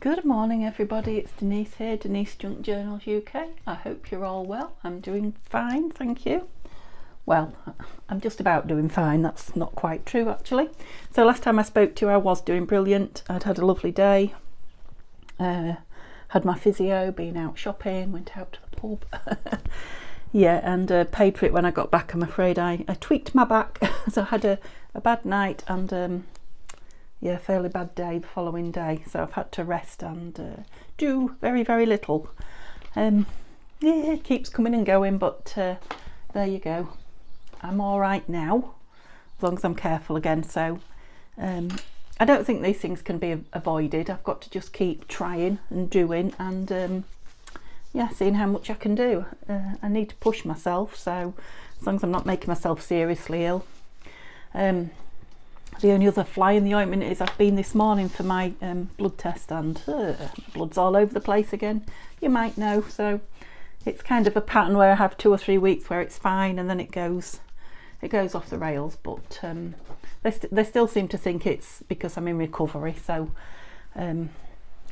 Good morning everybody, it's Denise here, Denise Junk Journals UK. I hope you're all well. I'm doing fine, thank you. Well, I'm just about doing fine, that's not quite true actually. So last time I spoke to you I was doing brilliant. I'd had a lovely day, had my physio, been out shopping, went out to the pub. Yeah, and paid for it when I got back. I'm afraid I tweaked my back, so I had a bad night and yeah, fairly bad day the following day, so I've had to rest and do very, very little. Yeah, it keeps coming and going, but there you go. I'm all right now, as long as I'm careful again. So I don't think these things can be avoided. I've got to just keep trying and doing and yeah, seeing how much I can do. I need to push myself, so as long as I'm not making myself seriously ill. The only other fly in the ointment is I've been this morning for my blood test and blood's all over the place again, you might know. So it's kind of a pattern where I have 2 or 3 weeks where it's fine and then it goes off the rails, but they still seem to think it's because I'm in recovery. So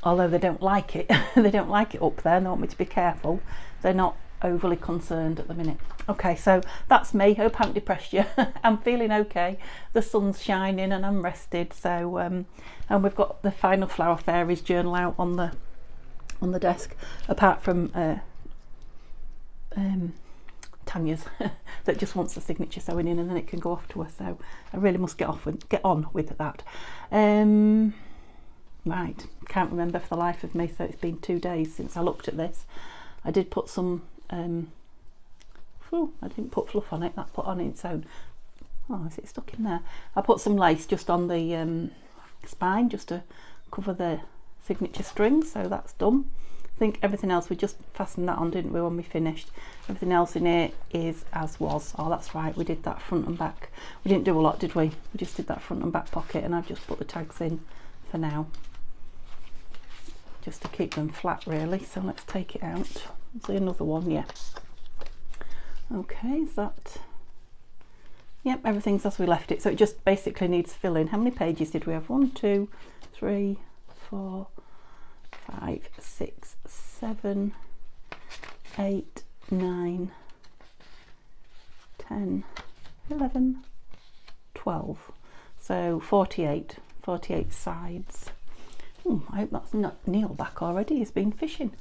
although they don't like it, they don't like it up there and they want me to be careful, they're not overly concerned at the minute. Okay, so that's me. Hope I haven't depressed you. I'm feeling okay. The sun's shining and I'm rested. So and we've got the final Flower Fairies journal out on the desk, apart from Tania's that just wants the signature sewing in and then it can go off to her. So I really must get on with that. Right, can't remember for the life of me. So it's been 2 days since I looked at this. I did put some I didn't put fluff on it, that put on its own. Oh, is it stuck in there? I put some lace just on the spine just to cover the signature string, so that's done. I think everything else, we just fastened that on, didn't we, when we finished? Everything else in here is as was. Oh, that's right, we did that front and back. We didn't do a lot, did we? We just did that front and back pocket, and I've just put the tags in for now, just to keep them flat really. So let's take it out. See another one, yeah. Okay, is that, yep, everything's as we left it, so it just basically needs filling. How many pages did we have? 1, 2, 3, 4, 5, 6, 7, 8, 9, 10, 11, 12, so 48 sides. I hope that's not Neil back already. He's been fishing,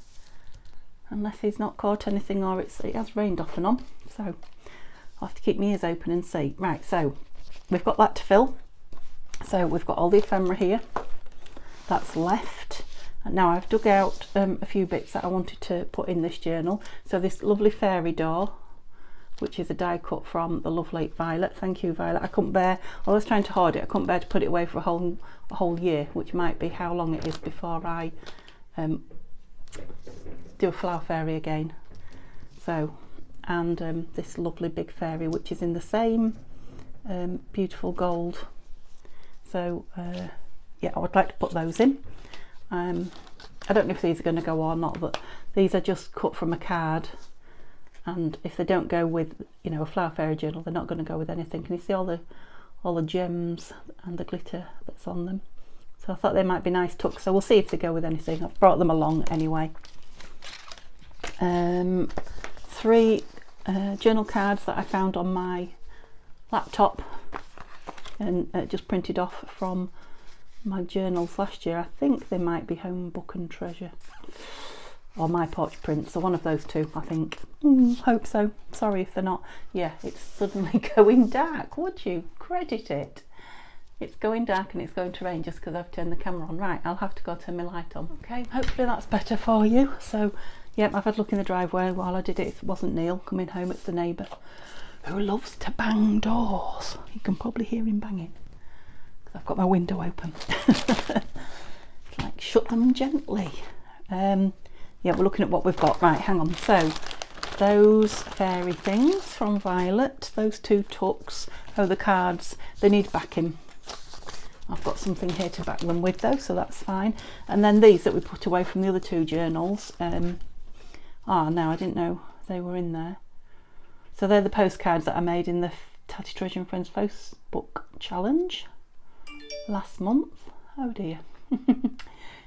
unless he's not caught anything, or it has rained off and on, so I'll have to keep my ears open and see. Right, so we've got that to fill. So we've got all the ephemera here that's left, and now I've dug out a few bits that I wanted to put in this journal. So this lovely fairy door, which is a die cut from the lovely Violet. Thank you, Violet. I couldn't bear, I was trying to hoard it, I couldn't bear to put it away for a whole year, which might be how long it is before I do a flower fairy again. So, and this lovely big fairy, which is in the same beautiful gold. So yeah, I would like to put those in. I don't know if these are going to go or not, but these are just cut from a card, and if they don't go with, you know, a flower fairy journal, they're not going to go with anything. Can you see all the gems and the glitter that's on them? So I thought they might be nice tucks, so we'll see if they go with anything. I've brought them along anyway. 3 journal cards that I found on my laptop and just printed off from my journals last year. I think they might be Home Book and Treasure or My Porch Prints, so one of those two, I think. Hope so. Sorry if they're not. Yeah, it's suddenly going dark. Would you credit it? It's going dark and it's going to rain just because I've turned the camera on. Right, I'll have to go turn my light on. Okay, hopefully that's better for you. So yep, I've had a look in the driveway while I did it. It wasn't Neil coming home, it's the neighbour who loves to bang doors. You can probably hear him banging because I've got my window open. Like, shut them gently. Yeah, we're looking at what we've got. Right, hang on. So those fairy things from Violet, those 2 tucks. Oh, the cards, they need backing. I've got something here to back them with though, so that's fine. And then these that we put away from the other 2 journals. No, I didn't know they were in there. So they're the postcards that I made in the Tattytreasure and Friends Facebook challenge last month. Oh dear.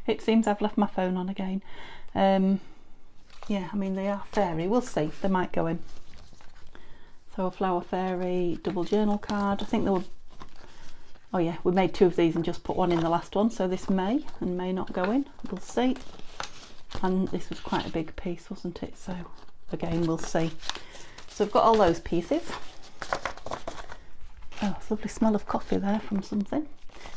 It seems I've left my phone on again. Yeah, I mean, they are fairy. We'll see. They might go in. So a Flower Fairy double journal card. I think there were... Oh yeah, we made 2 of these and just put one in the last one. So this may and may not go in. We'll see. And this was quite a big piece, wasn't it? So again, we'll see. So I've got all those pieces. Oh, it's a lovely smell of coffee there from something.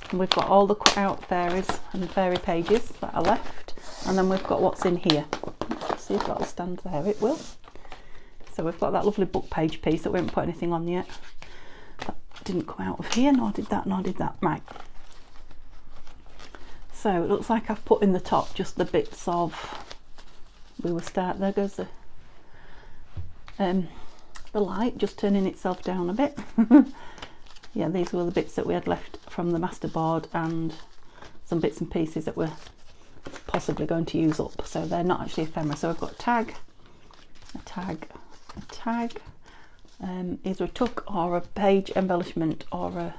And we've got all the cut out fairies and fairy pages that are left. And then we've got what's in here. Let's see if that'll stand there. It will. So we've got that lovely book page piece that we haven't put anything on yet. That didn't come out of here, nor did that, nor did that. Right. So it looks like I've put in the top just the bits of... There goes the light just turning itself down a bit. Yeah, these were the bits that we had left from the masterboard and some bits and pieces that we're possibly going to use up. So they're not actually ephemera. So I've got a tag, a tag, a tag, either a tuck or a page embellishment or a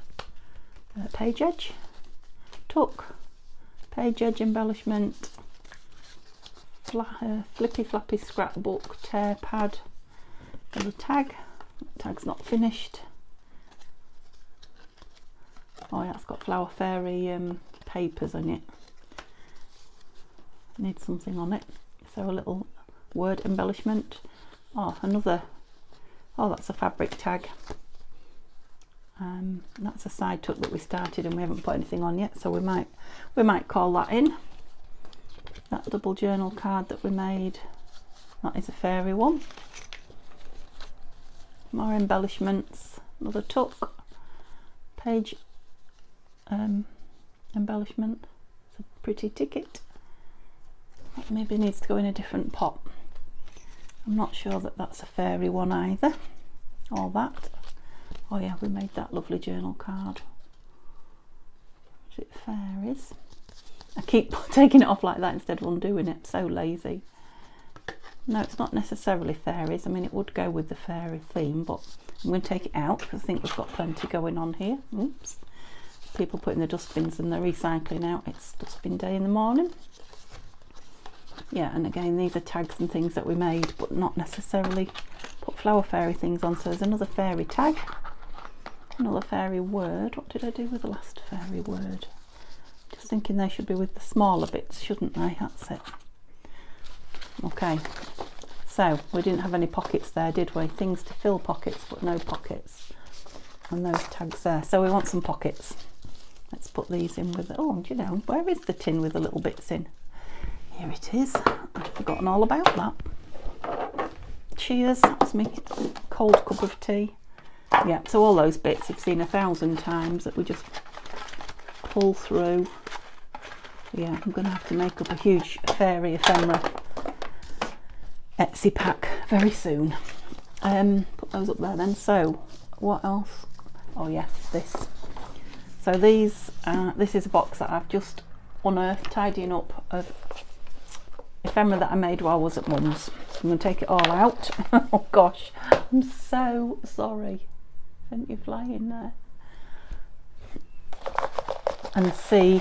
page edge. Tuck, page edge embellishment, flippy flappy scrapbook, tear pad, and a tag. The tag's not finished. Oh yeah, it's got Flower Fairy papers on it. Needs something on it. So a little word embellishment. Oh, another. Oh, that's a fabric tag. That's a side tuck that we started and we haven't put anything on yet, so we might call that in. That double journal card that we made, that is a fairy one. More embellishments. Another tuck. Page embellishment. It's a pretty ticket. That maybe needs to go in a different pot. I'm not sure that that's a fairy one either. Or that. Oh yeah, we made that lovely journal card. Is it fairies? I keep taking it off like that instead of undoing it. So lazy. No, it's not necessarily fairies. I mean, it would go with the fairy theme, but I'm going to take it out because I think we've got plenty going on here. Oops. People put in the dustbins and they're recycling out. It's dustbin day in the morning. Yeah, and again, these are tags and things that we made, but not necessarily put Flower Fairy things on. So there's another fairy tag, another fairy word. What did I do with the last fairy word? Just thinking they should be with the smaller bits, shouldn't they? That's it. Okay, so we didn't have any pockets there, did we? Things to fill pockets, but no pockets. And those tags there. So we want some pockets. Let's put these in with, oh, do you know, where is the tin with the little bits in? Here it is. I'd forgotten all about that. Cheers. That's me cold cup of tea. Yeah, so all those bits you've seen 1,000 times that we just pull through. Yeah, I'm going to have to make up a huge fairy ephemera Etsy pack very soon. Put those up there then. So what else? Oh yeah, this. So these, this is a box that I've just unearthed, tidying up of ephemera that I made while I was at Mum's. I'm going to take it all out. Oh gosh, I'm so sorry. Sent you flying there. And see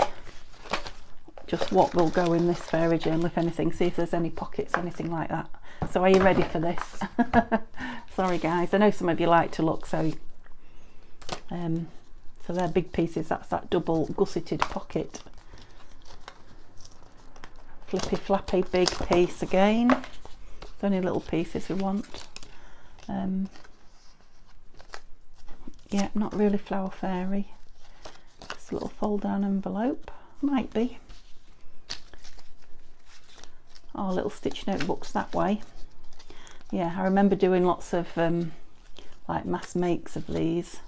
just what will go in this fairy journal, if anything. See if there's any pockets, anything like that. So are you ready for this? Sorry guys, I know some of you like to look, so so they're big pieces. That's that double gusseted pocket. Flippy flappy big piece again. It's only little pieces we want. Yeah, not really Flower Fairy. Just a little fold down envelope. Might be. Oh, little stitch notebooks that way. Yeah, I remember doing lots of like mass makes of these.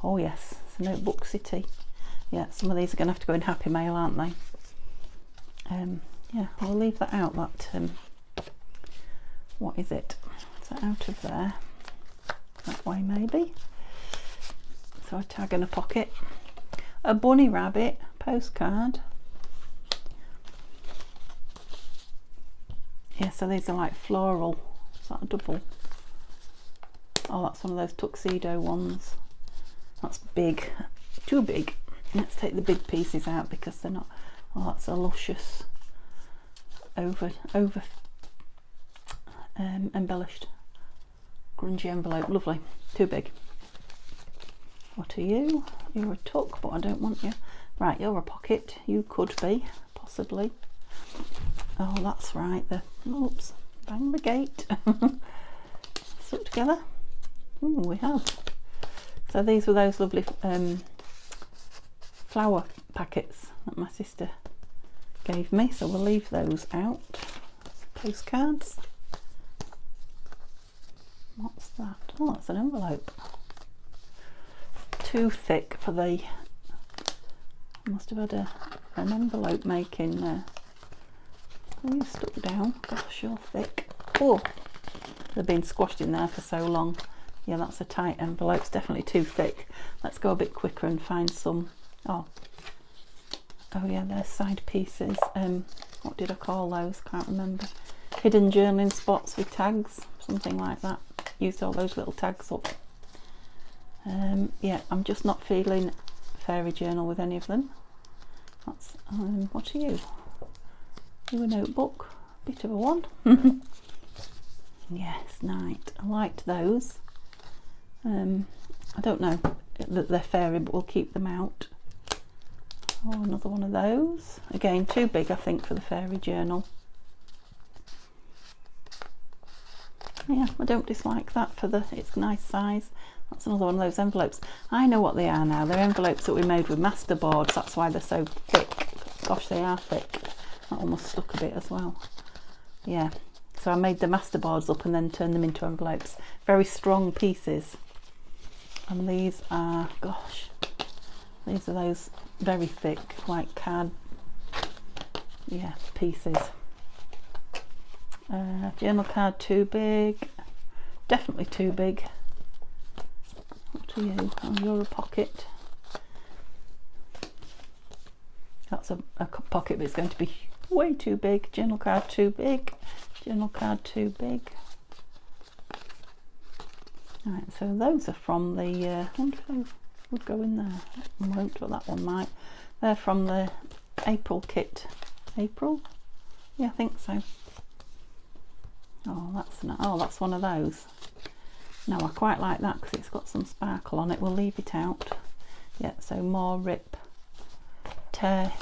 Oh yes, it's a notebook city. Yeah, some of these are going to have to go in Happy Mail, aren't they? Yeah, I'll leave that out. That what is it? Is that out of there? That way maybe. So a tag and a pocket. A bunny rabbit postcard. Yeah, so these are like floral. Is that a double? Oh, that's one of those tuxedo ones. That's big, too big. Let's take the big pieces out because they're not. Oh, that's a luscious over embellished grungy envelope. Lovely. Too big. What are you? You're a tuck, but I don't want you. Right, you're a pocket. You could be, possibly. Oh, that's right. Oops, bang the gate. Stuck together. Ooh, we have. So these were those lovely flower packets that my sister gave me. So we'll leave those out. Postcards. What's that? Oh, that's an envelope. Too thick for the... I must have had an envelope making... Oh, you stuck down. Gosh, you're thick. Oh, they've been squashed in there for so long. Yeah, that's a tight envelope. It's definitely too thick. Let's go a bit quicker and find some... Oh yeah, they're side pieces. What did I call those? Can't remember. Hidden journaling spots with tags, something like that. Used all those little tags up. Yeah, I'm just not feeling fairy journal with any of them. That's what are you? You a notebook? Bit of a one. Yes, night. I liked those. I don't know that they're fairy, but we'll keep them out. Oh, another one of those. Again, too big, I think, for the fairy journal. Yeah, I don't dislike that for it's a nice size. That's another one of those envelopes. I know what they are now. They're envelopes that we made with masterboards. That's why they're so thick. Gosh, they are thick. That almost stuck a bit as well. Yeah. So I made the masterboards up and then turned them into envelopes. Very strong pieces. And these are, gosh, these are those very thick, like card, yeah, pieces. Journal card too big. Definitely too big. What are you? Oh, you're a pocket. That's a pocket, but it's going to be way too big. Journal card too big. Journal card too big. Right, so those are from the, I wonder if they would go in there. I won't, but that one might. They're from the April kit. April? Yeah, I think so. Oh, that's one of those. No, I quite like that because it's got some sparkle on it. We'll leave it out. Yeah, so more rip, tear.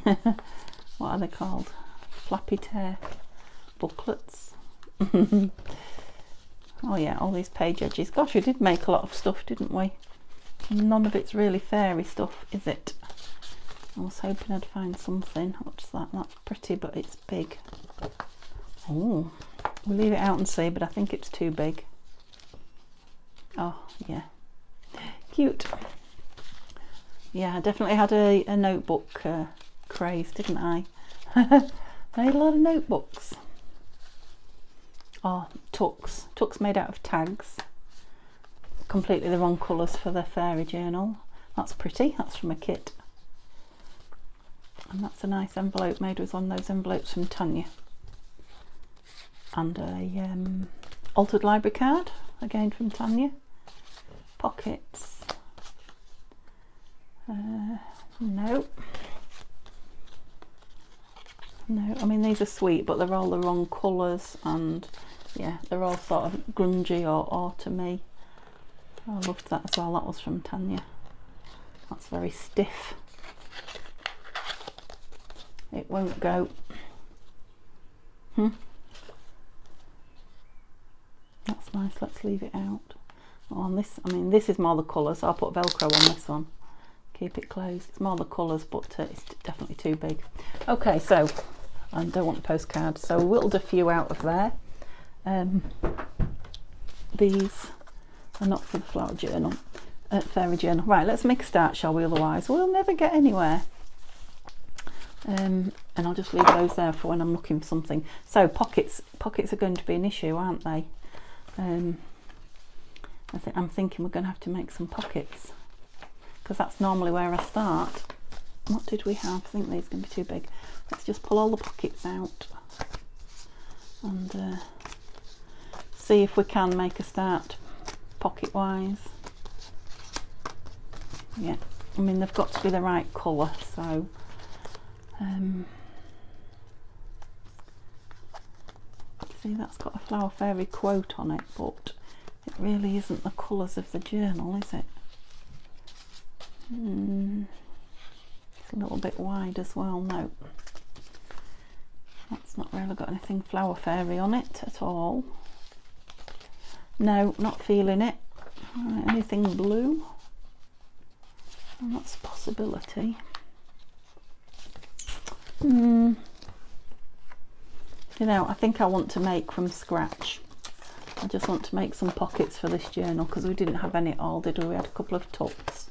What are they called? Flappy tear booklets. Oh yeah, all these page edges. Gosh, we did make a lot of stuff, didn't we? None of it's really fairy stuff, is it? I was hoping I'd find something. What's that? That's pretty, but it's big. Oh, we'll leave it out and see, but I think it's too big. Oh yeah, cute. Yeah, I definitely had a notebook craze, didn't I? I had a lot of notebooks. Oh, tucks. Tucks made out of tags. Completely the wrong colours for the fairy journal. That's pretty. That's from a kit. And that's a nice envelope made with one of those envelopes from Tania. And a altered library card, again from Tania. Pockets. No. No, I mean these are sweet, but they're all the wrong colours, and yeah, they're all sort of grungy or autumny. I loved that as well. That was from Tania. That's very stiff. It won't go. That's nice. Let's leave it out. Oh, on this, I mean, this is more the colours. I'll put Velcro on this one. Keep it closed. It's more the colours, but it's definitely too big. Okay, so I don't want the postcards, so we'll whittled a few out of there. These are not for the flower journal, fairy journal. Right, let's make a start, shall we? Otherwise, we'll never get anywhere. And I'll just leave those there for when I'm looking for something. So pockets are going to be an issue, aren't they? I'm thinking we're going to have to make some pockets, because that's normally where I start. What did we have? I think these are going to be too big. Let's just pull all the pockets out and see if we can make a start pocket wise. Yeah, I mean they've got to be the right colour, so See, that's got a Flower Fairy quote on it, but it really isn't the colours of the journal, is it? It's a little bit wide as well. No, that's not really got anything Flower Fairy on it at all. No, not feeling it. Anything blue? Well, that's a possibility. You know, I think I want to make from scratch. I just want to make some pockets for this journal because we didn't have any at all, did we? We had a couple of tucks.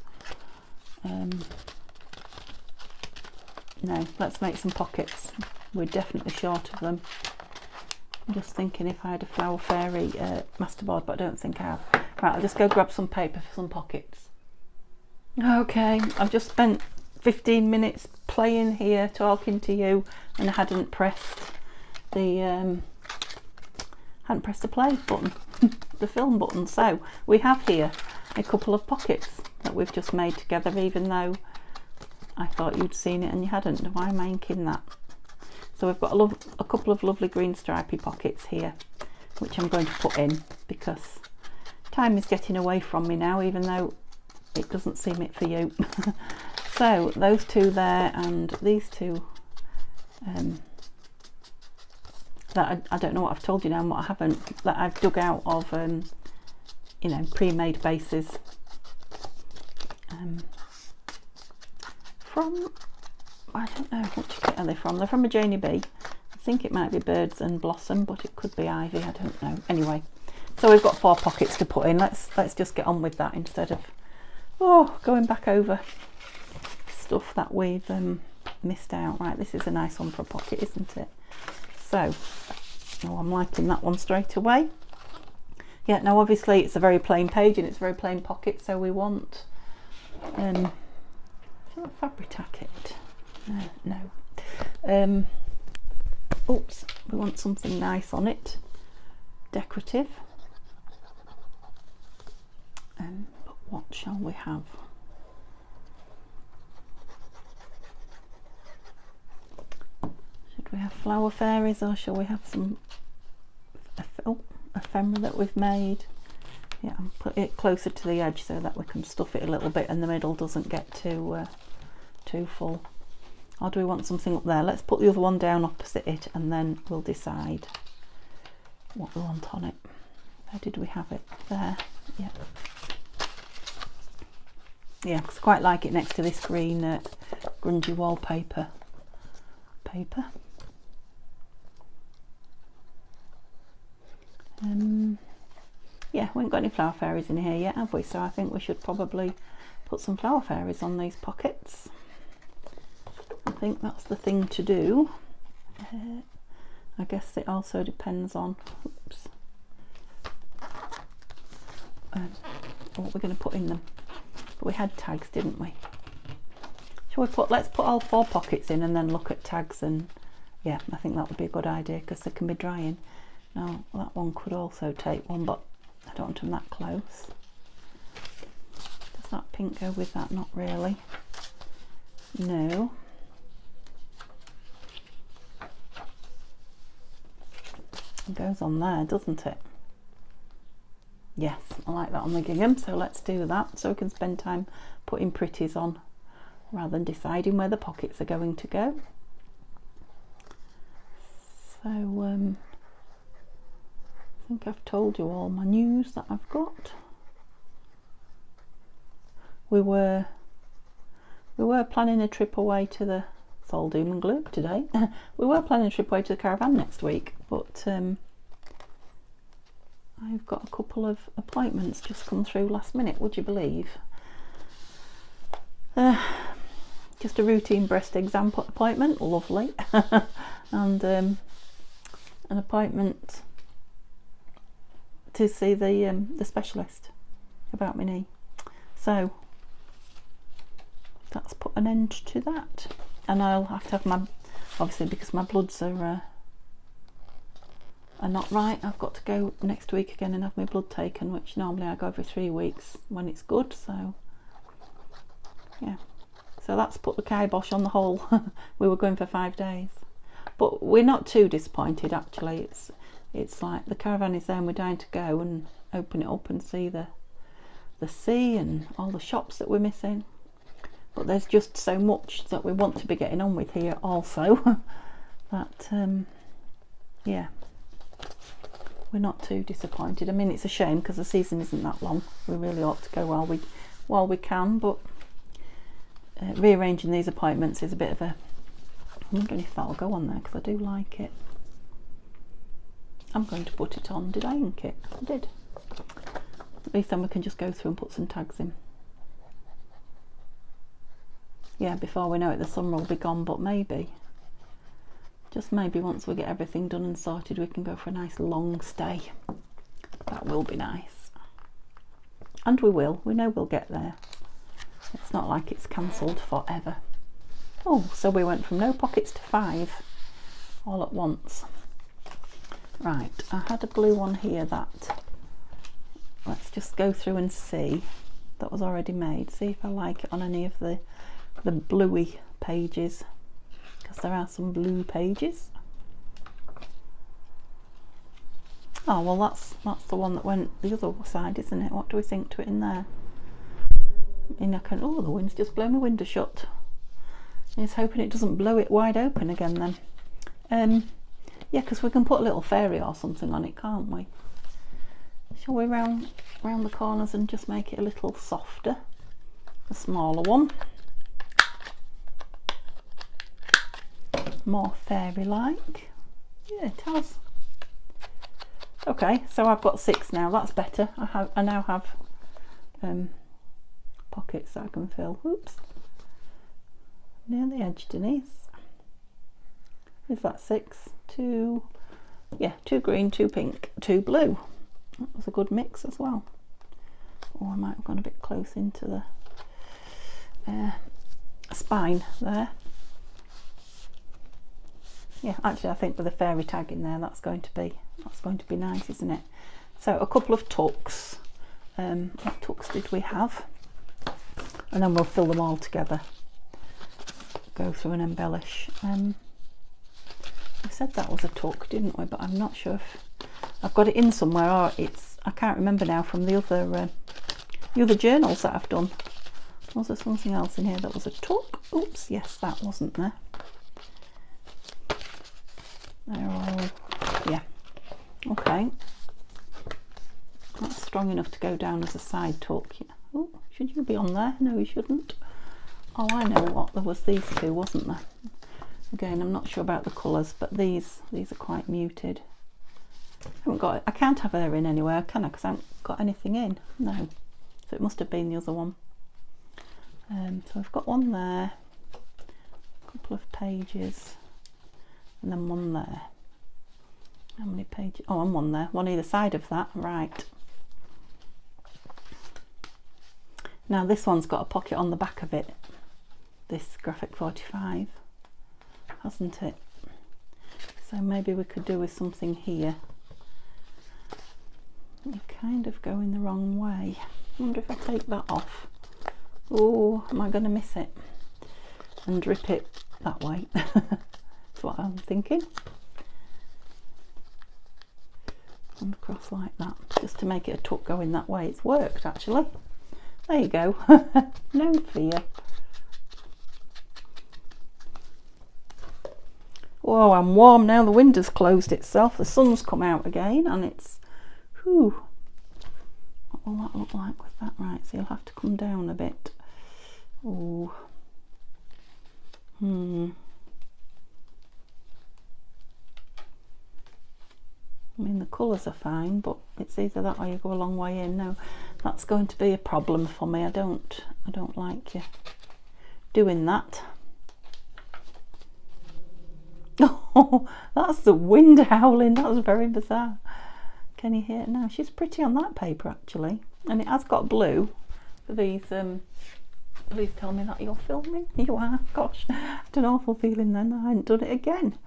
No, let's make some pockets. We're definitely short of them. I'm just thinking if I had a Flower Fairy masterboard, but I don't think I have. Right, I'll just go grab some paper for some pockets. Okay, I've just spent 15 minutes playing here, talking to you, and I hadn't pressed the play button, the film button. So we have here a couple of pockets that we've just made together, even though I thought you'd seen it and you hadn't. Why am I inking that? So we've got a couple of lovely green stripy pockets here, which I'm going to put in because time is getting away from me now, even though it doesn't seem it for you. So those two there and these two that I don't know what I've told you now and what I haven't, that I've dug out of you know, pre-made bases from, I don't know, which kit are they from? They're from a Janie B. I think it might be Birds and Blossom, but it could be Ivy, I don't know. Anyway, so we've got 4 pockets to put in. Let's just get on with that instead of going back over stuff that we've missed out. Right, this is a nice one for a pocket, isn't it? So, I'm liking that one straight away. Yeah, now obviously it's a very plain page and it's a very plain pocket, so we want Fabri-Tac it. No. Oops, we want something nice on it, decorative. But what shall we have? Should we have Flower Fairies, or shall we have some ephemera that we've made? Yeah, and put it closer to the edge so that we can stuff it a little bit and the middle doesn't get too full. Or do we want something up there? Let's put the other one down opposite it and then we'll decide what we want on it. Where did we have it? There. Yeah. Yeah, because I quite like it next to this green grungy wallpaper paper. Yeah, we haven't got any Flower Fairies in here yet, have we? So I think we should probably put some Flower Fairies on these pockets. I think that's the thing to do. I guess it also depends on what we're going to put in them. But we had tags, didn't we? Shall we let's put all 4 pockets in and then look at tags, and yeah, I think that would be a good idea because they can be drying. Now that one could also take one, but I don't want them that close. Does that pink go with that? Not really. No. It goes on there, doesn't it? Yes, I like that on the gingham, so let's do that so we can spend time putting pretties on rather than deciding where the pockets are going to go. So I think I've told you all my news that I've got. We were planning a trip away to the, it's all doom and gloom today. We were planning a trip away to the caravan next week, but I've got a couple of appointments just come through last minute, would you believe? Just a routine breast exam appointment, lovely, and an appointment to see the specialist about my knee. So that's put an end to that, and I'll have to have my, obviously because my bloods are not right, I've got to go next week again and have my blood taken, which normally I go every 3 weeks when it's good. So yeah, So that's put the kibosh on the whole. We were going for 5 days, but we're not too disappointed actually. It's like the caravan is there and we're dying to go and open it up and see the sea and all the shops that we're missing. But there's just so much that we want to be getting on with here also that yeah, we're not too disappointed. I mean, it's a shame because the season isn't that long. We really ought to go while we can, but rearranging these appointments is a bit of a... I'm wondering if that'll go on there because I do like it. I'm going to put it on. Did I ink it? I did. At least then we can just go through and put some tags in. Yeah, before we know it the summer will be gone, but maybe, just maybe once we get everything done and sorted, we can go for a nice long stay. That will be nice. And we will. We know we'll get there. It's not like it's cancelled forever. Oh, so we went from no pockets to 5 all at once. Right, I had a blue one here that, let's just go through and see, that was already made. See if I like it on any of the bluey pages, because there are some blue pages. Oh well, that's the one that went the other side, isn't it? What do we think to it in there? I mean, oh, the wind's just blown the window shut. He's hoping it doesn't blow it wide open again then. Yeah, because we can put a little fairy or something on it, can't we? Shall we round the corners and just make it a little softer? A smaller one. More fairy-like. Yeah, it has. Okay, so I've got 6 now. That's better. I now have pockets that I can fill. Oops. Near the edge, Denise. Is that 6? 2. Yeah, 2 green, 2 pink, 2 blue. That was a good mix as well. Oh, I might have gone a bit close into the spine there. Yeah, actually I think with a fairy tag in there, that's going to be nice, isn't it? So a couple of tucks. What tucks did we have? And then we'll fill them all together. Go through and embellish. We said that was a tuck, didn't we? But I'm not sure if I've got it in somewhere, or I can't remember now from the other journals that I've done. Was there something else in here that was a tuck? Oops, yes, that wasn't there. They're all, yeah, okay. That's strong enough to go down as a side tuck. Yeah. Oh, should you be on there? No, you shouldn't. Oh, I know what, there was these 2, wasn't there? Again, I'm not sure about the colours, but these are quite muted. I can't have her in anywhere, can I? Because I haven't got anything in. No. So it must have been the other one. So I've got one there, a couple of pages, and then one there. How many pages? Oh, and one there, one either side of that. Right. Now this one's got a pocket on the back of it. This graphic 45, hasn't it? So maybe we could do with something here. You're kind of going the wrong way. I wonder if I take that off. Oh, am I going to miss it? And rip it that way. That's what I'm thinking. And across like that, just to make it a tuck going that way. It's worked actually. There you go. No fear. Oh, I'm warm now. The window's closed itself. The sun's come out again, and it's, whew. What will that look like with that? Right, so you'll have to come down a bit. Oh. I mean, the colours are fine, but it's either that or you go a long way in. No, that's going to be a problem for me. I don't like you doing that. Oh, that's the wind howling. That was very bizarre. Can you hear it now? She's pretty on that paper actually, and it has got blue for these. Please tell me that you're filming. You are. Gosh, I had an awful feeling then. I hadn't done it again.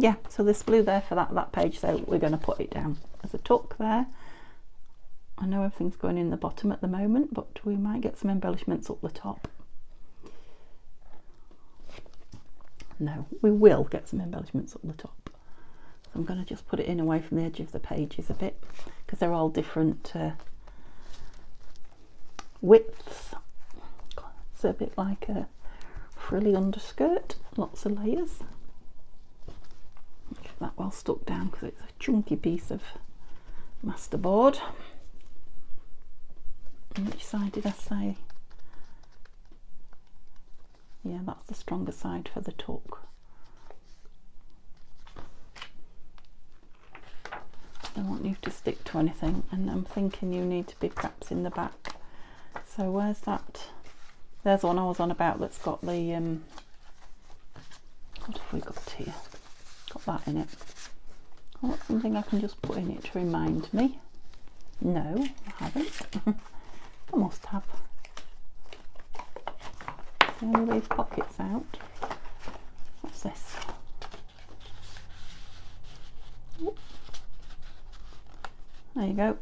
Yeah, so there's blue there for that page, so we're going to put it down as a tuck there. I know everything's going in the bottom at the moment, but we might get some embellishments up the top. No, we will get some embellishments up the top. So I'm going to just put it in away from the edge of the pages a bit, because they're all different widths. It's a bit like a frilly underskirt, lots of layers. Get that well stuck down because it's a chunky piece of masterboard. And which side did I say? Yeah, that's the stronger side for the tuck. I don't want you to stick to anything, and I'm thinking you need to be perhaps in the back. So where's that? There's the one I was on about that's got the what have we got here? Got that in it. I want something I can just put in it to remind me. No, I haven't. I must have. Only leave pockets out. What's this? There you go.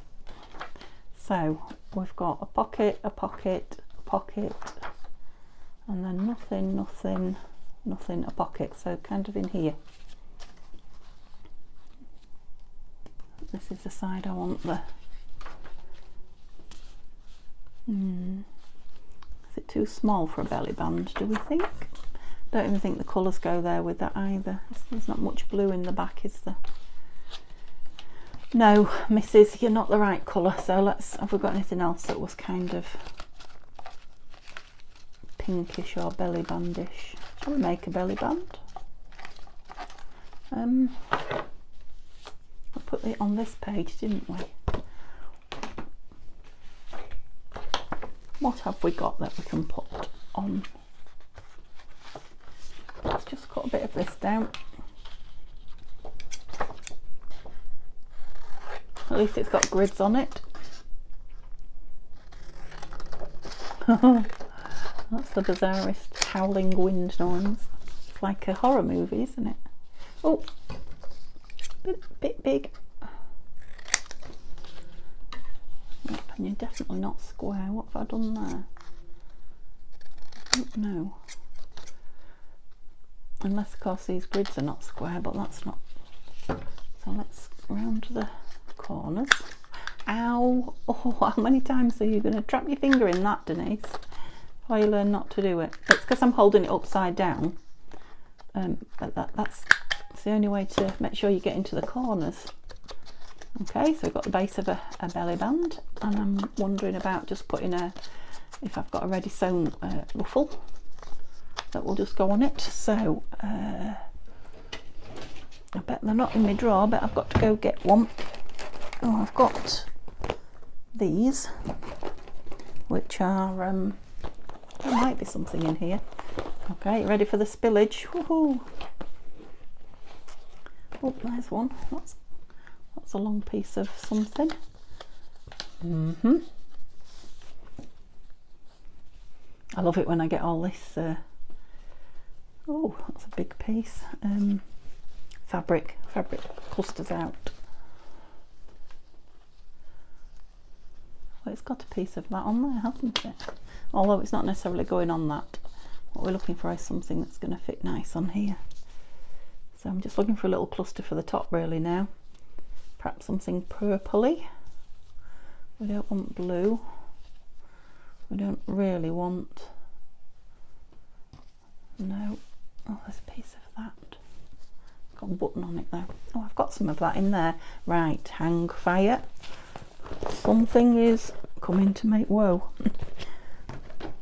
So we've got a pocket, a pocket, a pocket, and then nothing, nothing, nothing, a pocket. So kind of in here. This is the side I want the. Is it too small for a belly band, do we think? Don't even think the colours go there with that either. There's not much blue in the back, is there? No, Mrs, you're not the right colour. So let's, have we got anything else that was kind of pinkish or belly bandish? Shall we make a belly band? We put it on this page, didn't we? What have we got that we can put on? Let's just cut a bit of this down. At least it's got grids on it. That's the bizarrest howling wind noise. It's like a horror movie, isn't it? Oh, bit big. Yep, and you're definitely not square. What have I done there? I don't know. Unless of course these grids are not square, but that's not. So let's round the corners. Ow! Oh, how many times are you going to trap your finger in that, Denise? Why you learn not to do it? It's because I'm holding it upside down. But that's the only way to make sure you get into the corners. Okay, so we've got the base of a belly band, and I'm wondering about just putting if I've got a ready sewn ruffle that will just go on it. So I bet they're not in my drawer, but I've got to go get one. Oh, I've got these, which are there might be something in here. Okay, ready for the spillage? Woohoo! Oh, there's one. That's a long piece of something. I love it when I get all this. Oh, that's a big piece. Fabric clusters out. Well, it's got a piece of that on there, hasn't it? Although it's not necessarily going on that. What we're looking for is something that's going to fit nice on here. So I'm just looking for a little cluster for the top really now. Perhaps something purpley. We don't want blue. We don't really want. No. Oh, there's a piece of that. Got a button on it though. Oh, I've got some of that in there. Right, hang fire. Something is coming to make woe.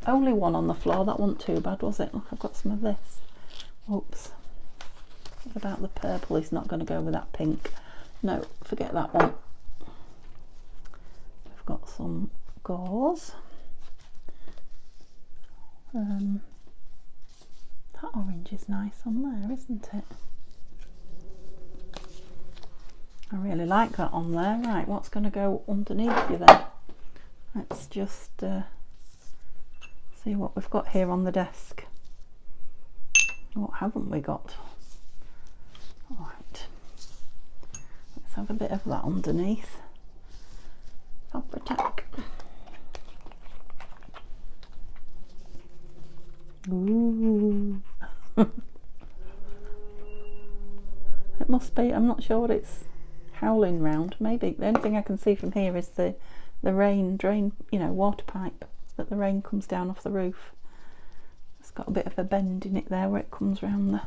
Only one on the floor. That wasn't too bad, was it? Look, I've got some of this. Oops. What about the purple? Is not going to go with that pink. No, forget that one. We've got some gauze. That orange is nice on there, isn't it? I really like that on there. Right, what's going to go underneath you then? Let's just see what we've got here on the desk. What haven't we got? All right. Let's have a bit of that underneath. Fabric. Ooh. It must be. I'm not sure what it's howling round. Maybe the only thing I can see from here is the rain drain, you know, water pipe that the rain comes down off the roof. It's got a bit of a bend in it there where it comes round the.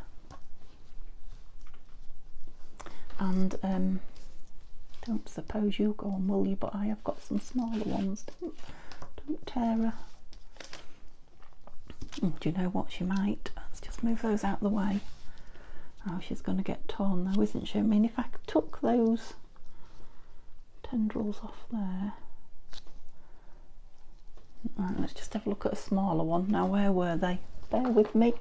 And don't suppose you go on, will you? But I have got some smaller ones. Don't tear her. Oh, do you know what? She might. Let's just move those out of the way. Oh, she's going to get torn though, isn't she? I mean, if I took those tendrils off there. Right, let's just have a look at a smaller one. Now, where were they? Bear with me.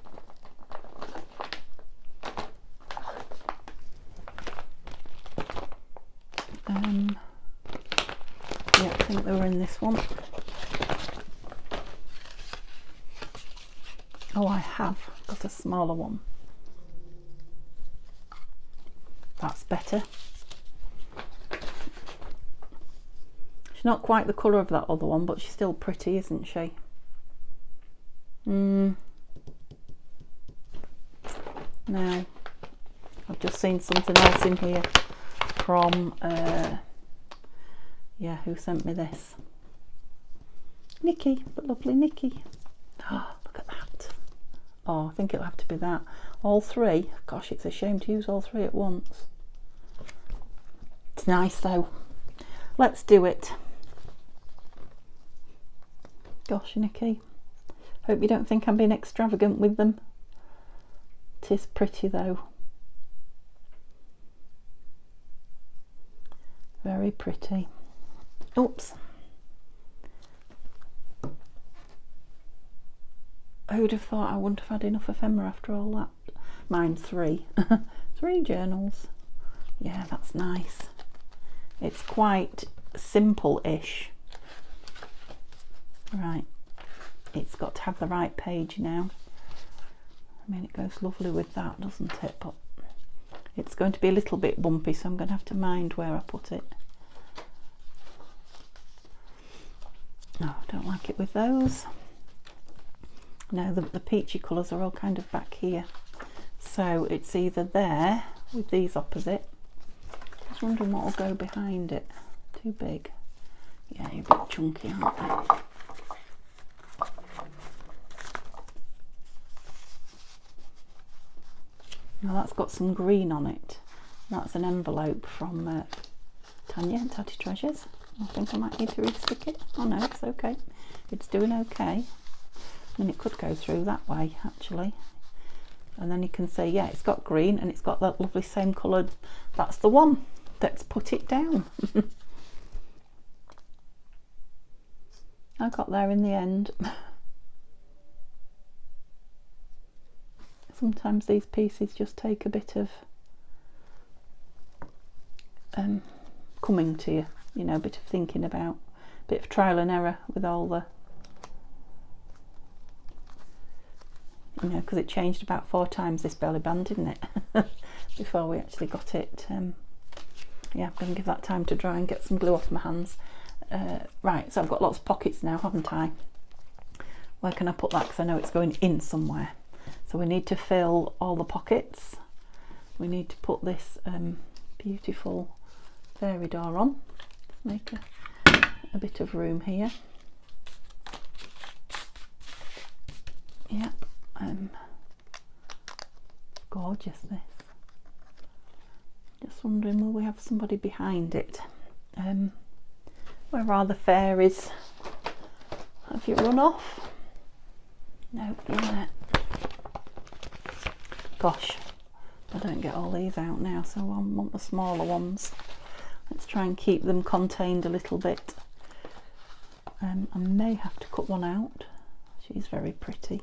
Yeah, I think they were in this one. Oh, I have got a smaller one. That's better. She's not quite the colour of that other one, but she's still pretty, isn't she? No, I've just seen something else in here from yeah, who sent me this? Nikki, the lovely Nikki. Oh, look at that. Oh, I think it'll have to be that. All three. Gosh, it's a shame to use all three at once. It's nice though. Let's do it. Gosh, Nikki. Hope you don't think I'm being extravagant with them. It is pretty though. Very pretty. Oops. Who'd have thought I wouldn't have had enough ephemera after all that? Mine's 3. 3 journals. Yeah, that's nice. It's quite simple-ish. Right. It's got to have the right page now. I mean, it goes lovely with that, doesn't it? But it's going to be a little bit bumpy, so I'm going to have to mind where I put it. No, I don't like it with those. No, the peachy colours are all kind of back here. So it's either there with these opposite. I was wondering what will go behind it. Too big. Yeah, you're a bit chunky, aren't they? Now that's got some green on it. That's an envelope from Tania and Tattytreasure. I think I might need to restick it. Oh no, it's okay. It's doing okay. I mean, it could go through that way actually. And then you can see, yeah, it's got green and it's got that lovely same coloured. That's the one. Let's put it down. I got there in the end. Sometimes these pieces just take a bit of coming to you, you know, a bit of thinking about, a bit of trial and error with all the, you know, because it changed about 4 times this belly band, didn't it? Before we actually got it. Yeah, I'm going to give that time to dry and get some glue off my hands. Right, so I've got lots of pockets now, haven't I? Where can I put that? Because I know it's going in somewhere. So we need to fill all the pockets. We need to put this beautiful fairy door on. Make a bit of room here. Yep. Gorgeous this. Just wondering, will we have somebody behind it? Where are the fairies? Have you run off? No, you're there. Gosh, I don't get all these out now, so I want the smaller ones. Let's try and keep them contained a little bit. I may have to cut one out. She's very pretty.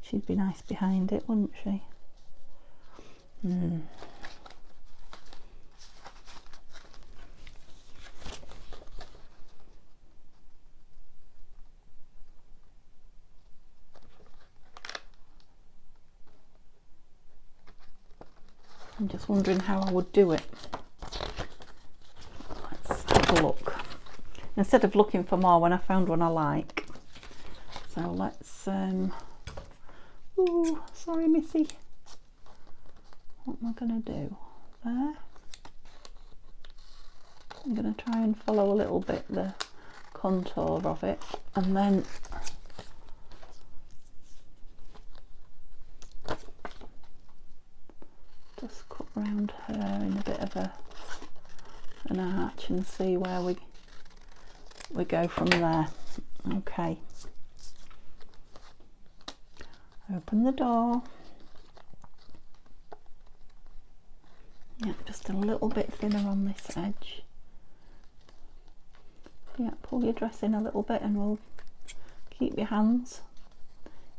She'd be nice behind it, wouldn't she? I'm just wondering how I would do it. Let's have a look. Instead of looking for more when I found one I like. So let's, ooh, sorry Missy. What am I going to do? there. I'm going to try and follow a little bit the contour of it, and then just cut round her in a bit of an arch and see where we go from there. Okay, open the door. Yeah, just a little bit thinner on this edge. Yeah, pull your dress in a little bit and we'll keep your hands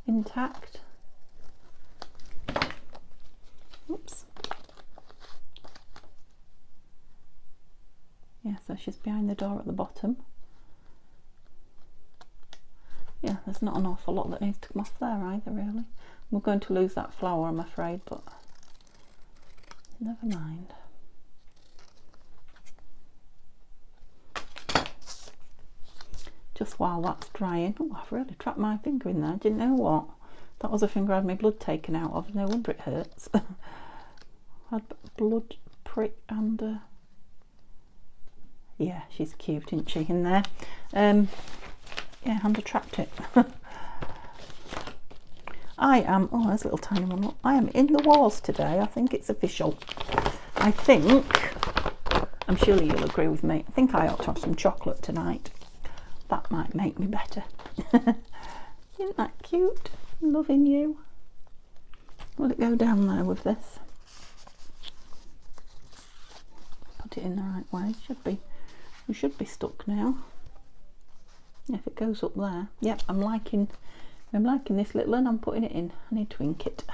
intact. Oops. Yeah, so she's behind the door at the bottom. Yeah, there's not an awful lot that needs to come off there either, really. We're going to lose that flower, I'm afraid, but never mind. Just while that's drying, oh, I've really trapped my finger in there. Didn't know what. That was a finger I had my blood taken out of. No wonder it hurts. I had blood prick and yeah, she's cute, isn't she, in there? Yeah, and I trapped it. I am, oh, there's a little tiny one. Look, I am in the wars today. I think it's official. I think, I'm sure you'll agree with me, I think I ought to have some chocolate tonight. That might make me better. Isn't that cute? Loving you. Will it go down there with this? Put it in the right way. We should be stuck now. If it goes up there. Yep, I'm liking this little one. I'm putting it in. I need to ink it.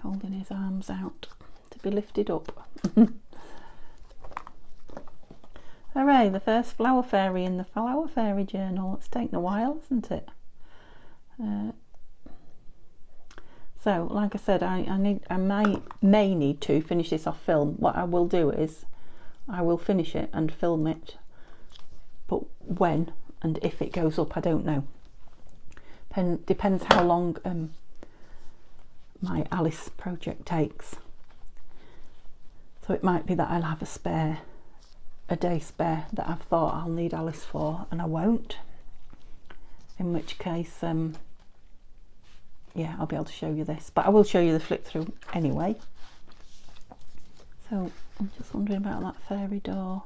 Holding his arms out to be lifted up. Hooray, the first flower fairy in the flower fairy journal. It's taken a while, hasn't it? So, like I said, I may need to finish this off film. What I will do is I will finish it and film it, but when and if it goes up, I don't know. Depends how long my Alice project takes. So it might be that I'll have a day spare that I've thought I'll need Alice for, and I won't. In which case, yeah, I'll be able to show you this, but I will show you the flip through anyway. So I'm just wondering about that fairy door.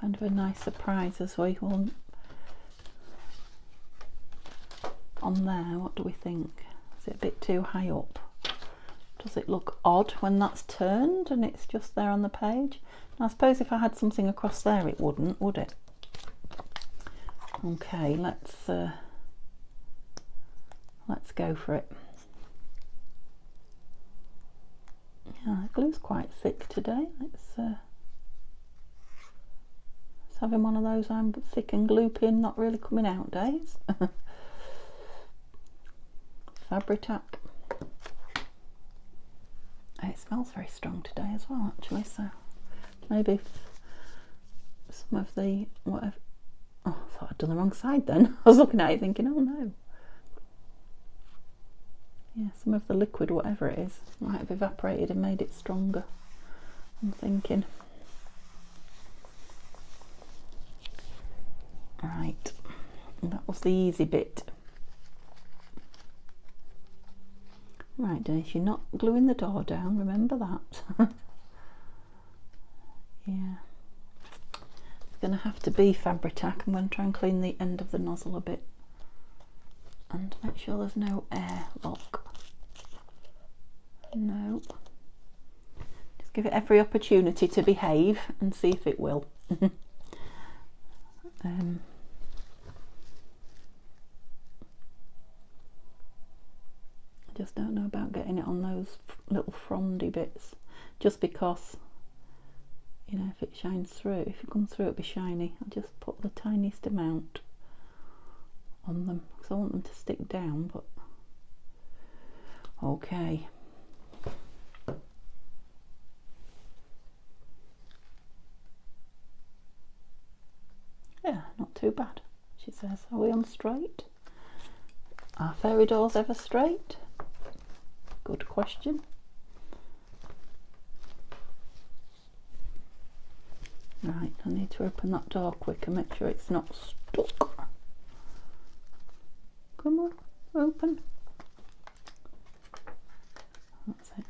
Kind of a nice surprise as we will on there. What do we think? Is it a bit too high up? Does it look odd when that's turned and it's just there on the page? I suppose if I had something across there it wouldn't, would it? Okay, let's go for it. Yeah, the glue's quite thick today. It's having one of those I'm thick and gloopy and not really coming out days. Fabri-Tac. It smells very strong today as well, actually, so maybe some of the whatever. Oh, I thought I'd done the wrong side then. I was looking at it thinking, oh no. Yeah, some of the liquid, whatever it is, might have evaporated and made it stronger, I'm thinking. Right, that was the easy bit. Right, Denise, you're not gluing the door down, remember that. Yeah. It's going to have to be Fabri-Tac. I'm going to try and clean the end of the nozzle a bit and make sure there's no air lock. No. Just give it every opportunity to behave and see if it will. I just don't know about getting it on those little frondy bits, just because, you know, if it shines through, if it comes through it'll be shiny. I'll just put the tiniest amount on them because I want them to stick down, but okay. Yeah, not too bad, she says. Are we on straight? Are fairy doors ever straight? Good question. Right, I need to open that door quick and make sure it's not stuck. Come on, open. That's it.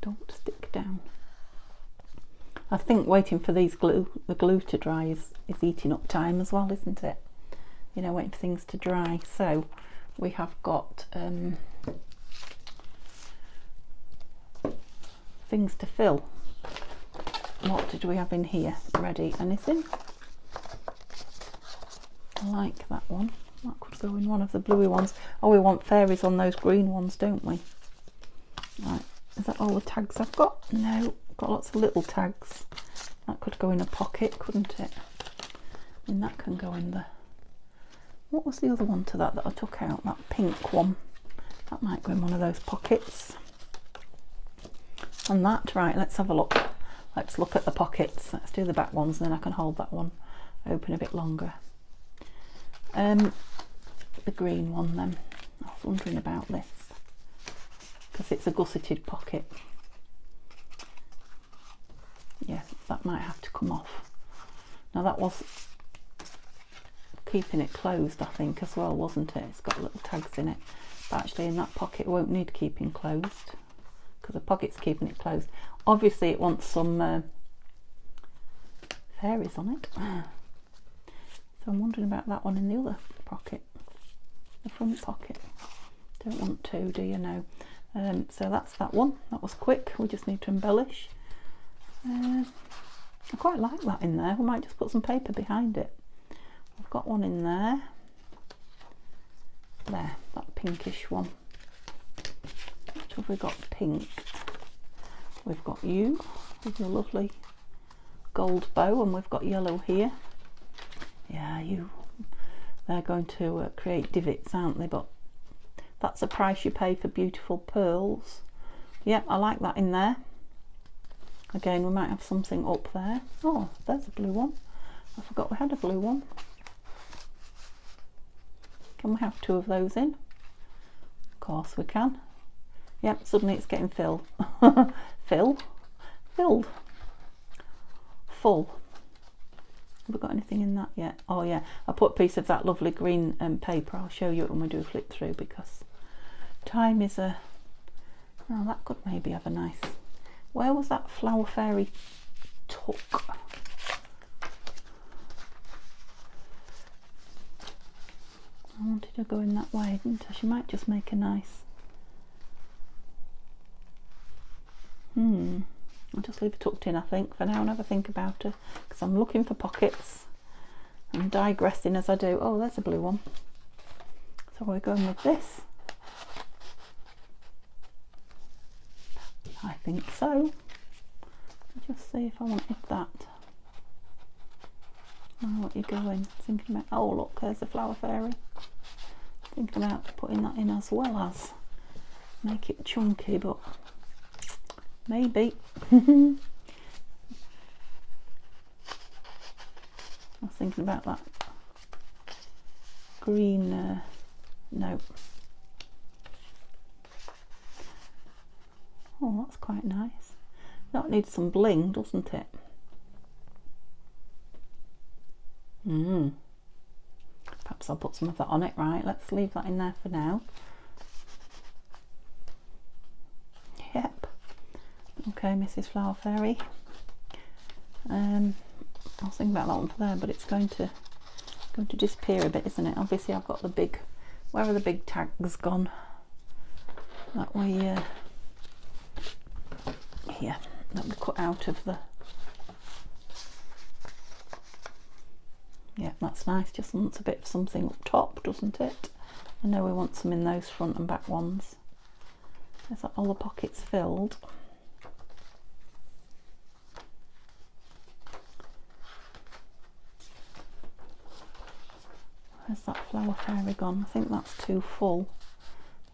Don't stick down. I think waiting for the glue to dry is eating up time as well, isn't it? You know, waiting for things to dry. So we have got things to fill. What did we have in here ready? Anything? I like that one. That could go in one of the bluey ones. Oh, we want fairies on those green ones, don't we? Right, is that all the tags I've got? No, got lots of little tags. That could go in a pocket, couldn't it? And that can go in the... What was the other one to that I took out? That pink one. That might go in one of those pockets. And that, right, let's have a look. Let's look at the pockets. Let's do the back ones and then I can hold that one open a bit longer. The green one then. I was wondering about this because it's a gusseted pocket. Yeah, that might have to come off. Now that was keeping it closed, I think, as well, wasn't it? It's got little tags in it. But actually in that pocket it won't need keeping closed because the pocket's keeping it closed. Obviously it wants some fairies on it. So I'm wondering about that one in the other pocket, the front pocket. Don't want to, do you know? So that's that one. That was quick. We just need to embellish. I quite like that in there. We might just put some paper behind it. I've got one in there. There, that pinkish one. What have we got pink? We've got you with your lovely gold bow, and we've got yellow here. Yeah, you. They're going to create divots, aren't they? But that's the price you pay for beautiful pearls. Yep, I like that in there. Again, we might have something up there. Oh, there's a blue one. I forgot we had a blue one. Can we have two of those in? Of course we can. Yep, suddenly it's getting filled. Filled. Full. Have we got anything in that yet? Oh yeah, I put a piece of that lovely green paper. I'll show you it when we do a flip through because time is a... Oh, that could maybe have a nice... Where was that flower fairy tuck? I wanted her going that way, didn't I? She might just make a nice... I'll just leave her tucked in, I think, for now and have a think about her because I'm looking for pockets and digressing as I do. Oh, there's a blue one. So we're going with this. I think so. I'll just see if I wanted that. Oh, what you going? Thinking about... Oh, look, there's the flower fairy. Thinking about putting that in as well as make it chunky, but maybe. I was thinking about that green. No. Oh, that's quite nice. That needs some bling, doesn't it? Perhaps I'll put some of that on it. Right, let's leave that in there for now. Yep. Okay, Mrs. Flower Fairy. I was thinking about that one for there, but it's going to disappear a bit, isn't it? Obviously, I've got the big. Where are the big tags gone? That we here. That we cut out of the. Yeah, that's nice. Just wants a bit of something up top, doesn't it? I know we want some in those front and back ones. Is that all the pockets filled? Where's that flower fairy gone? I think that's too full.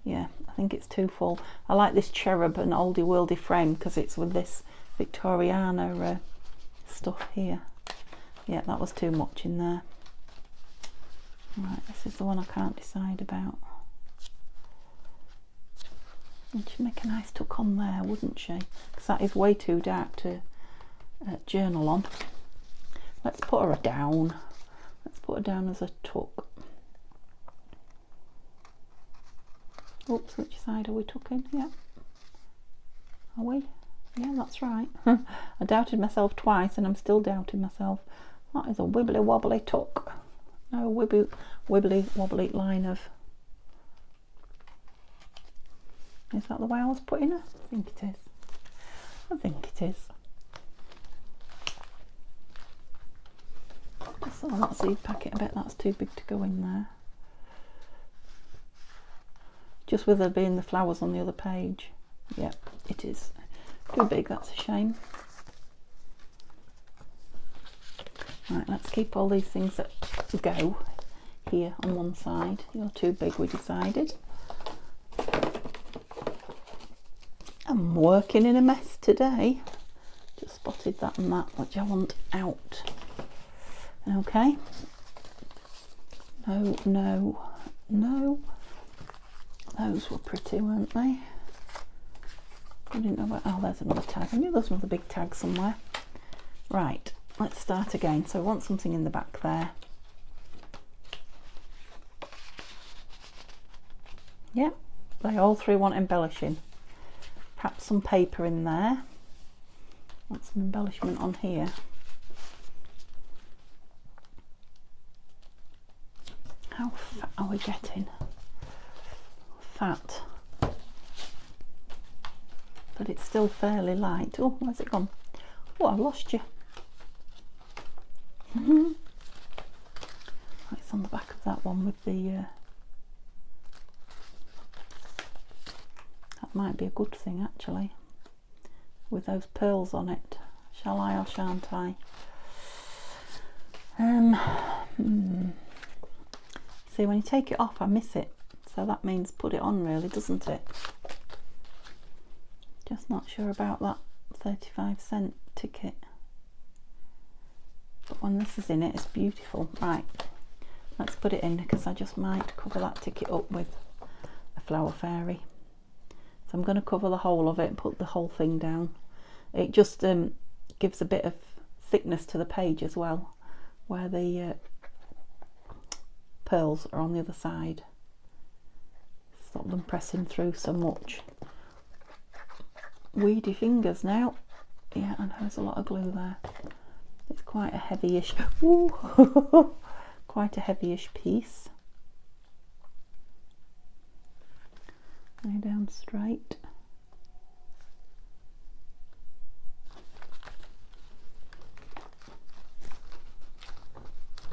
Yeah, I think it's too full. I like this cherub and oldie worldy frame because it's with this Victoriana stuff here. Yeah, that was too much in there. Right, this is the one I can't decide about. And she'd make a nice tuck on there, wouldn't she? Because that is way too dark to journal on. Let's put her down. Let's put her down as a tuck. Oops, which side are we tucking? Yeah. Are we? Yeah, that's right. I doubted myself twice and I'm still doubting myself. That is a wibbly wobbly tuck. No wibbly wobbly line of... Is that the way I was putting her? I think it is. I think it is. Just on that seed packet, I bet that's too big to go in there. Just with there being the flowers on the other page. Yeah, it is. Too big, that's a shame. Right, let's keep all these things that go here on one side. You're too big, we decided. I'm working in a mess today. Just spotted that and that, which I want out. Okay. No, no, no. Those were pretty, weren't they? I didn't know about... Oh, there's another tag. I knew there was another big tag somewhere. Right, let's start again. So I want something in the back there. Yeah, they all three want embellishing. Perhaps some paper in there. Want some embellishment on here. How fat are we getting? Fat. But it's still fairly light. Oh, where's it gone? Oh, I've lost you. It's on the back of that one with the... That might be a good thing, actually. With those pearls on it. Shall I or shan't I? See, when you take it off, I miss it. So that means put it on, really, doesn't it? Just not sure about that 35-cent ticket. But when this is in it, it's beautiful. Right, let's put it in because I just might cover that ticket up with a flower fairy. So I'm going to cover the whole of it and put the whole thing down. It just gives a bit of thickness to the page as well, where the pearls are on the other side. Stop them pressing through so much. Weedy fingers now. Yeah, and there's a lot of glue there. It's quite a heavy-ish, quite a heavy-ish piece. Lay down straight.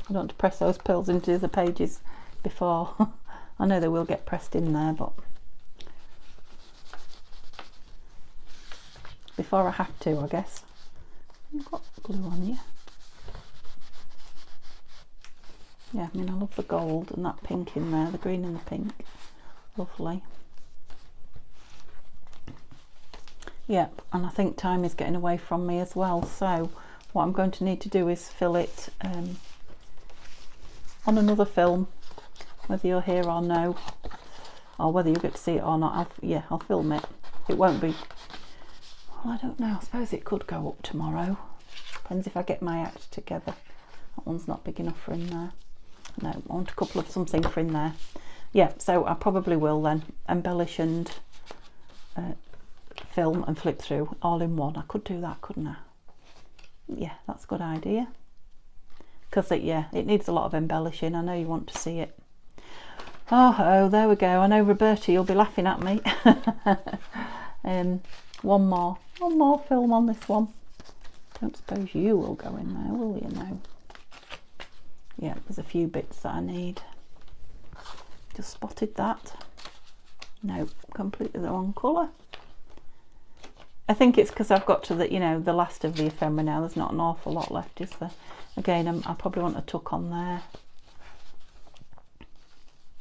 I don't want to press those pearls into the pages before. I know they will get pressed in there, but before I have to, I guess. You've got glue on you. Yeah, I mean, I love the gold and that pink in there, the green and the pink. Lovely. Yep, and I think time is getting away from me as well, so what I'm going to need to do is fill it on another film, whether you're here or no, or whether you get to see it or not. I'll film it. It won't be... Well, I don't know. I suppose it could go up tomorrow. Depends if I get my act together. That one's not big enough for in there. No, I want a couple of something for in there. Yeah, so I probably will then embellish and film and flip through all in one. I could do that, couldn't I? Yeah, that's a good idea. Because it needs a lot of embellishing. I know you want to see it. Oh, there we go. I know Roberta, you'll be laughing at me. One more film on this one. Don't suppose you will go in there, will you? No. Yeah, there's a few bits that I need. Just spotted that. No, completely the wrong colour. I think it's because I've got to the, the last of the ephemera now. There's not an awful lot left, is there? Again, I probably want a tuck on there.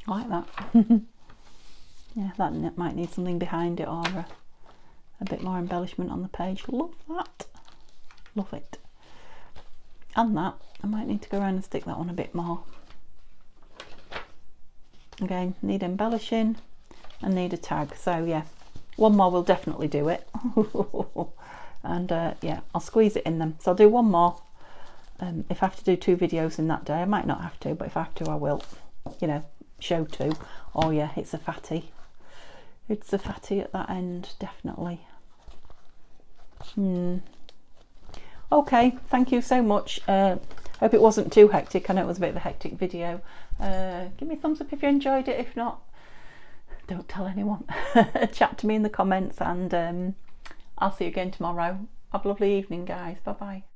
Like that. Yeah, that might need something behind it, or a bit more embellishment on the page. Love that. Love it. And that, I might need to go around and stick that one a bit more. Again, need embellishing and need a tag. So yeah, one more will definitely do it. And yeah, I'll squeeze it in them. So I'll do one more. If I have to do 2 videos in that day, I might not have to, but if I have to, I will. You know, show 2. Oh yeah, it's a fatty. It's a fatty at that end, definitely. Okay, thank you so much. Hope it wasn't too hectic. I know it was a bit of a hectic video. Give me a thumbs up if you enjoyed it. If not, don't tell anyone. Chat to me in the comments, and I'll see you again tomorrow. Have a lovely evening, guys. Bye bye.